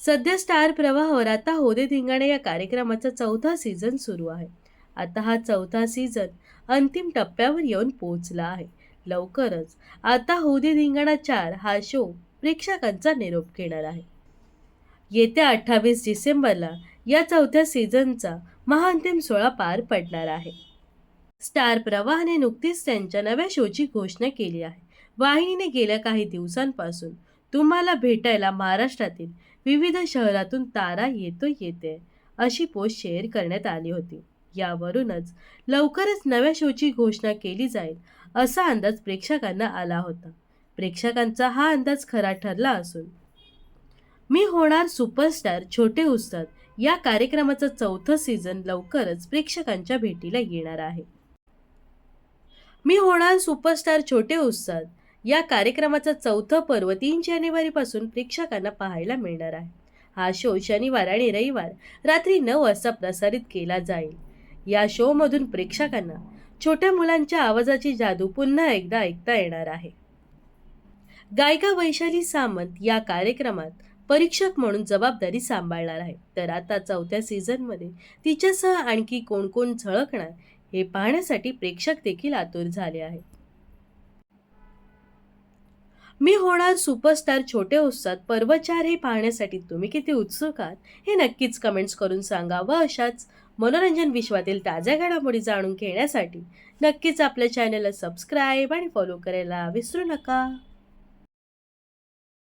सध्या स्टार प्रवाहावर आता हो दे धिंगाणे या कार्यक्रमाचा चौथा सीझन सुरू आहे. आता हा चौथा सीझन अंतिम टप्प्यावर येऊन पोहोचला आहे. लवकरच आता हो दे धिंगाणा 4 हा शो प्रेक्षकांचा निरोप घेणार आहे. येत्या 28 डिसेंबरला या चौथ्या सीझनचा महाअंतिम सोहळा पार पडणार आहे. स्टार प्रवाहाने नुकतीच त्यांच्या नव्या शोची घोषणा केली आहे. वाहिनीने गेल्या काही दिवसांपासून तुम्हाला भेटायला महाराष्ट्रातील विविध शहरातून तारा येते अशी पोस्ट शेअर करण्यात आली होती. यावरूनच लवकरच नव्या शोची घोषणा केली जाईल असा अंदाज प्रेक्षकांना आला होता. प्रेक्षकांचा हा अंदाज खरा ठरला असून मी होणार सुपरस्टार छोटे उस्ताद या कार्यक्रमाचा चौथं सीझन लवकरच प्रेक्षकांच्या भेटीला येणार आहे. मी होणार सुपरस्टार छोटे उस्ताद या कार्यक्रमाचं चौथं पर्व 3 जानेवारीपासून प्रेक्षकांना पाहायला मिळणार आहे. हा शो शनिवार आणि रविवार रात्री 9 वाजता प्रसारित केला जाईल. या शोमधून प्रेक्षकांना छोट्या मुलांच्या आवाजाची जादू पुन्हा एकदा ऐकता येणार आहे. गायिका वैशाली सामंत या कार्यक्रमात परीक्षक म्हणून जबाबदारी सांभाळणार आहे. तर आता चौथ्या सीझनमध्ये तिच्यासह आणखी कोण कोण झळकणार हे पाहण्यासाठी प्रेक्षक देखील आतुर झाले आहेत. मी होणार सुपरस्टार छोटे उस्ताद पर्व 4 हे पाहण्यासाठी तुम्ही किती उत्सुक आहात हे नक्कीच कमेंट्स करून सांगा. व अशाच मनोरंजन विश्वातील ताज्या घडामोडी जाणून घेण्यासाठी नक्कीच आपल्या चॅनलला सबस्क्राईब आणि फॉलो करायला विसरू नका.